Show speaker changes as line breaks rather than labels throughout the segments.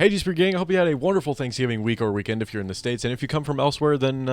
Hey gspree gang, I hope you had a wonderful Thanksgiving week or weekend if you're in the States, and if you come from elsewhere, then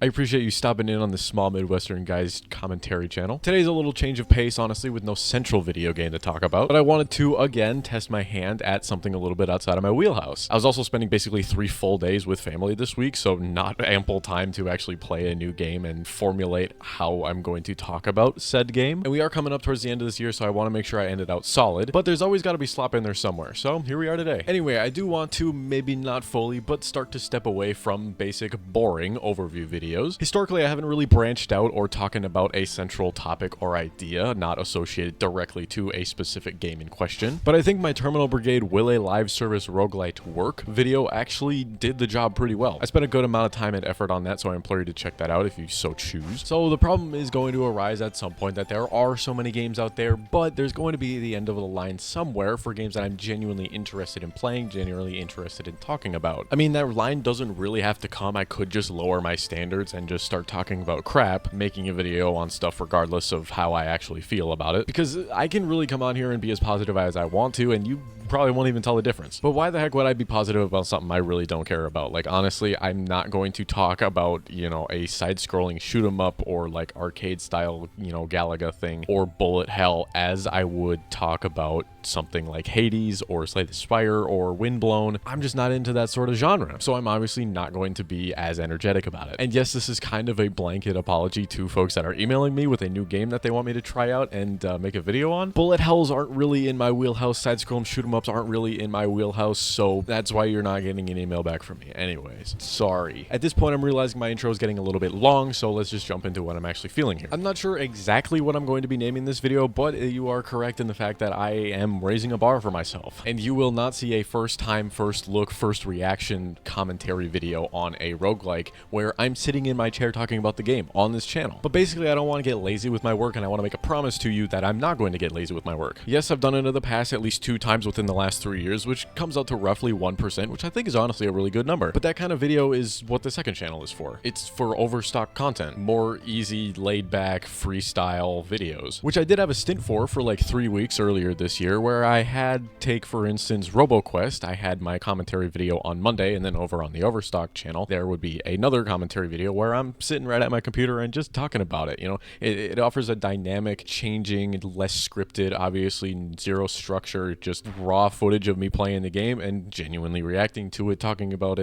I appreciate you stopping in on this small Midwestern guy's commentary channel. Today's a little change of pace, honestly, with no central video game to talk about, but I wanted to, again, test my hand at something a little bit outside of my wheelhouse. I was also spending basically 3 full days with family this week, so not ample time to actually play a new game and formulate how I'm going to talk about said game. And we are coming up towards the end of this year, so I want to make sure I end it out solid, but there's always got to be slop in there somewhere, so here we are today. Anyway, I do want to, maybe not fully, but start to step away from basic, boring overview videos. Historically, I haven't really branched out or talking about a central topic or idea not associated directly to a specific game in question, but I think my Terminal Brigade Will a Live Service Roguelite Work video actually did the job pretty well. I spent a good amount of time and effort on that, so I implore you to check that out if you so choose. So the problem is going to arise at some point that there are so many games out there, but there's going to be the end of the line somewhere for games that I'm genuinely interested in playing, genuinely interested in talking about. I mean, that line doesn't really have to come. I could just lower my standards and just start talking about crap, making a video on stuff regardless of how I actually feel about it, because I can really come on here and be as positive as I want to, and you probably won't even tell the difference. But why the heck would I be positive about something I really don't care about? Like, honestly, I'm not going to talk about, a side-scrolling shoot 'em up or like arcade style, Galaga thing or bullet hell as I would talk about something like Hades or Slay the Spire or Windblown. I'm just not into that sort of genre, so I'm obviously not going to be as energetic about it. And yes, this is kind of a blanket apology to folks that are emailing me with a new game that they want me to try out and make a video on. Bullet hells aren't really in my wheelhouse. Side-scrolling shoot 'em ups aren't really in my wheelhouse, so that's why you're not getting an email back from me. Anyways, sorry. At this point, I'm realizing my intro is getting a little bit long, so let's just jump into what I'm actually feeling here. I'm not sure exactly what I'm going to be naming this video, but you are correct in the fact that I am raising a bar for myself, and you will not see a first time, first look, first reaction commentary video on a roguelike where I'm sitting in my chair talking about the game on this channel. But basically, I don't want to get lazy with my work, and I want to make a promise to you that I'm not going to get lazy with my work. Yes, I've done it in the past at least 2 times within the last 3 years, which comes out to roughly 1%, which I think is honestly a really good number. But that kind of video is what the second channel is for. It's for overstock content, more easy, laid back, freestyle videos, which I did have a stint for like 3 weeks earlier this year, where I had, take for instance, RoboQuest. I had my commentary video on Monday, and then over on the Overstock channel, there would be another commentary video where I'm sitting right at my computer and just talking about it. It offers a dynamic, changing, less scripted, obviously zero structure, just raw footage of me playing the game and genuinely reacting to it, talking about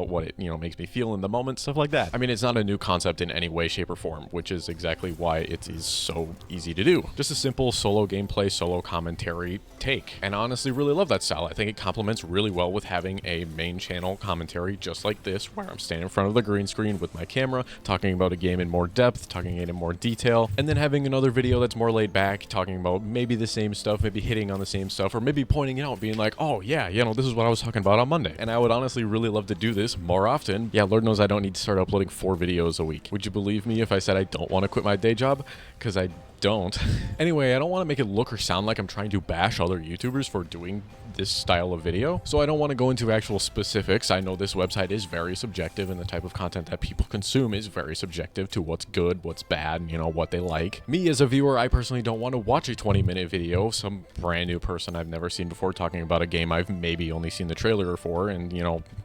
what it, makes me feel in the moment, stuff like that. I mean, it's not a new concept in any way, shape, or form, which is exactly why it is so easy to do. Just a simple solo gameplay, solo commentary take. And I honestly really love that style. I think it complements really well with having a main channel commentary just like this, where I'm standing in front of the green screen with my camera, talking about a game in more depth, talking it in more detail, and then having another video that's more laid back, talking about maybe the same stuff, maybe hitting on the same stuff, or maybe pointing it out, being like, oh yeah, this is what I was talking about on Monday. And I would honestly really love to do this more often. Yeah, Lord knows I don't need to start uploading 4 videos a week. Would you believe me if I said I don't want to quit my day job? Because I don't. Anyway, I don't want to make it look or sound like I'm trying to bash other YouTubers for doing this style of video, so I don't want to go into actual specifics. I know this website is very subjective, and the type of content that people consume is very subjective to what's good, what's bad, and what they like. Me as a viewer, I personally don't want to watch a 20-minute video, some brand new person I've never seen before talking about a game I've maybe only seen the trailer for, and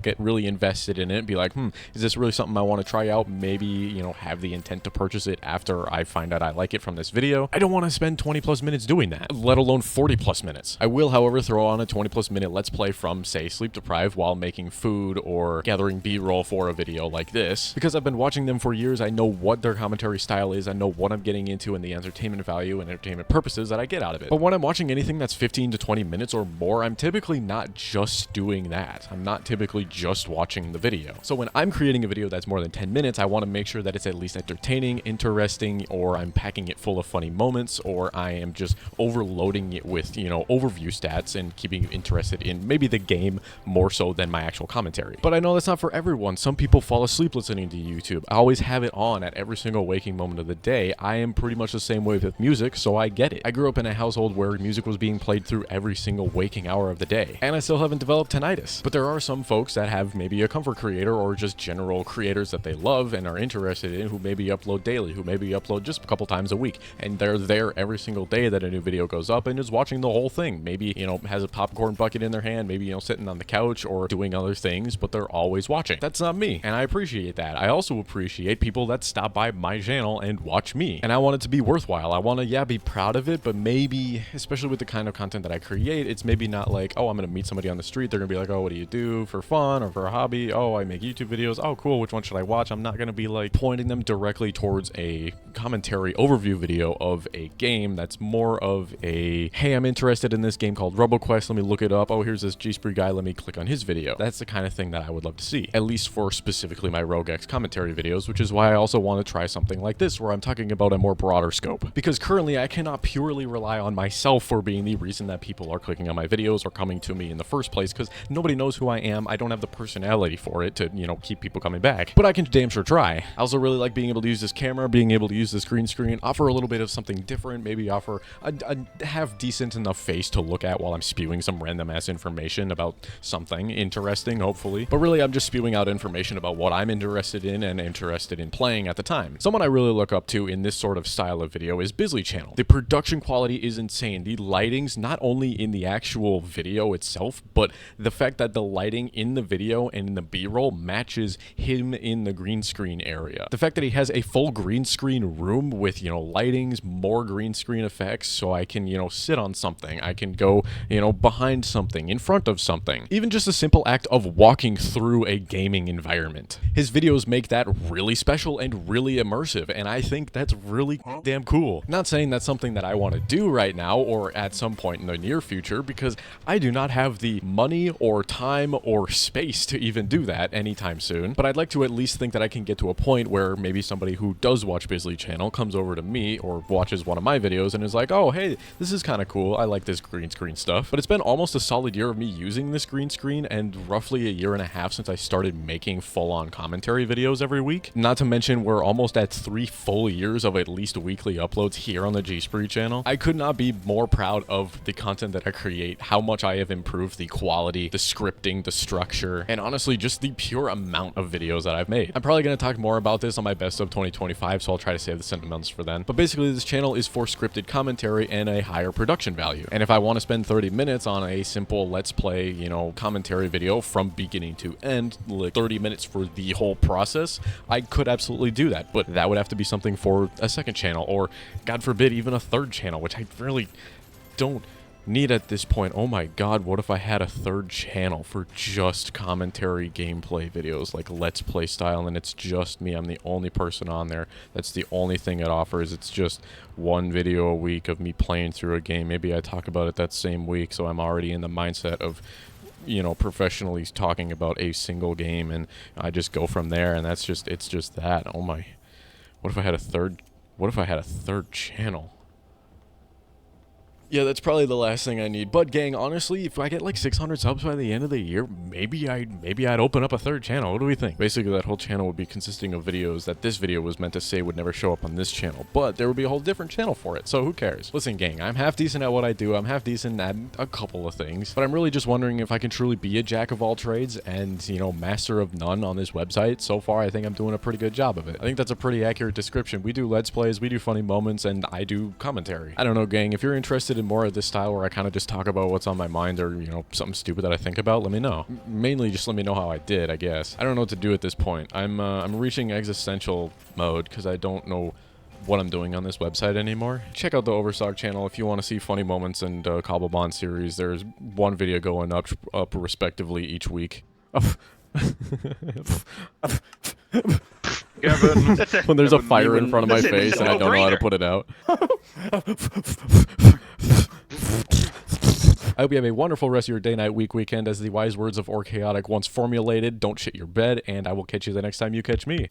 get really invested in it and be like, is this really something I want to try out? Maybe, have the intent to purchase it after I find out I like it from this video. I don't want to spend 20+ minutes doing that, let alone 40+ minutes. I will, however, throw on a 20+ minute let's play from, say, Sleep Deprived while making food or gathering B-roll for a video like this, because I've been watching them for years. I know what their commentary style is, I know what I'm getting into, and the entertainment value and entertainment purposes that I get out of it. But when I'm watching anything that's 15 to 20 minutes or more, I'm typically not just doing that. I'm not typically just watching the video. So when I'm creating a video that's more than 10 minutes, I want to make sure that it's at least entertaining, interesting, or I'm packing it full of funny moments, or I am just overloading it with, overview stats and keeping you interested in maybe the game more so than my actual commentary. But I know that's not for everyone. Some people fall asleep listening to YouTube. I always have it on at every single waking moment of the day. I am pretty much the same way with music, so I get it. I grew up in a household where music was being played through every single waking hour of the day, and I still haven't developed tinnitus. But there are some folks that have maybe a comfort creator or just general creators that they love and are interested in, who maybe upload daily, who maybe upload just a couple times a week, and they're there every single day that a new video goes up and is watching the whole thing. Maybe, has a popcorn popcorn bucket in their hand, maybe, you know, sitting on the couch or doing other things, but they're always watching. That's not me, and I appreciate that. I also appreciate people that stop by my channel and watch me, and I want it to be worthwhile. I want to, yeah, be proud of it, but maybe, especially with the kind of content that I create, it's maybe not like, oh, I'm gonna meet somebody on the street, they're gonna be like, oh, what do you do for fun or for a hobby? Oh, I make YouTube videos. Oh, cool, which one should I watch? I'm not gonna be like pointing them directly towards a commentary overview video of a game. That's more of a, hey, I'm interested in this game called RoboQuest, let me look it up. Oh, here's this gspree guy, let me click on his video. That's the kind of thing that I would love to see, at least for specifically my RogueX commentary videos, which is why I also want to try something like this where I'm talking about a more broader scope, because currently I cannot purely rely on myself for being the reason that people are clicking on my videos or coming to me in the first place, because nobody knows who I am. I don't have the personality for it to, you know, keep people coming back, but I can damn sure try. I also really like being able to use this camera, being able to use this green screen, offer a little bit of something different, maybe offer a have decent enough face to look at while I'm spewing some random ass information about something interesting, hopefully. But really, I'm just spewing out information about what I'm interested in and interested in playing at the time. Someone I really look up to in this sort of style of video is Bisley Channel. The production quality is insane. The lightings, not only in the actual video itself, but the fact that the lighting in the video and in the B-roll matches him in the green screen area. The fact that he has a full green screen room with, you know, lightings, more green screen effects, so I can, you know, sit on something. I can go, you know, behind something, in front of something. Even just a simple act of walking through a gaming environment. His videos make that really special and really immersive, and I think that's really damn cool. Not saying that's something that I want to do right now or at some point in the near future, because I do not have the money or time or space to even do that anytime soon, but I'd like to at least think that I can get to a point where maybe somebody who does watch Bisley Channel comes over to me or watches one of my videos and is like, oh, hey, this is kind of cool. I like this green screen stuff. But it's been almost a solid year of me using this green screen and roughly a year and a half since I started making full-on commentary videos every week. Not to mention we're almost at 3 full years of at least weekly uploads here on the gspree channel. I could not be more proud of the content that I create, how much I have improved the quality, the scripting, the structure, and honestly just the pure amount of videos that I've made. I'm probably going to talk more about this on my best of 2025, so I'll try to save the sentiments for then. But basically this channel is for scripted commentary and a higher production value. And if I want to spend 30 minutes on a simple let's play, you know, commentary video from beginning to end, like 30 minutes for the whole process, I could absolutely do that. But that would have to be something for a second channel, or God forbid, even a third channel, which I really don't need at this point. Oh my god, what if I had a third channel for just commentary gameplay videos, like let's play style, and it's just me. I'm the only person on there. That's the only thing it offers. It's just one video a week of me playing through a game. Maybe I talk about it that same week, so I'm already in the mindset of, you know, professionally talking about a single game, and I just go from there, and that's just, it's just that. Oh my, what if I had a third channel? Yeah, that's probably the last thing I need. But gang, honestly, if I get like 600 subs by the end of the year, maybe I'd open up a third channel. What do we think? Basically, that whole channel would be consisting of videos that this video was meant to say would never show up on this channel, but there would be a whole different channel for it. So who cares? Listen, gang, I'm half decent at what I do. I'm half decent at a couple of things, but I'm really just wondering if I can truly be a jack of all trades and, you know, master of none on this website. So far, I think I'm doing a pretty good job of it. I think that's a pretty accurate description. We do let's plays, we do funny moments, and I do commentary. I don't know, gang, if you're interested in more of this style where I kind of just talk about what's on my mind, or, you know, something stupid that I think about, let me know. Mainly just let me know how I did, I guess. I don't know what to do at this point. I'm reaching existential mode because I don't know what I'm doing on this website anymore. Check out the Overstock channel if you want to see funny moments and Cobblepond series. There's one video going up respectively each week.
Gavin.
When there's a fire in front of my face and I don't know how to put it out. I hope you have a wonderful rest of your day, night, week, weekend. As the wise words of Or Chaotic once formulated, don't shit your bed, and I will catch you the next time you catch me.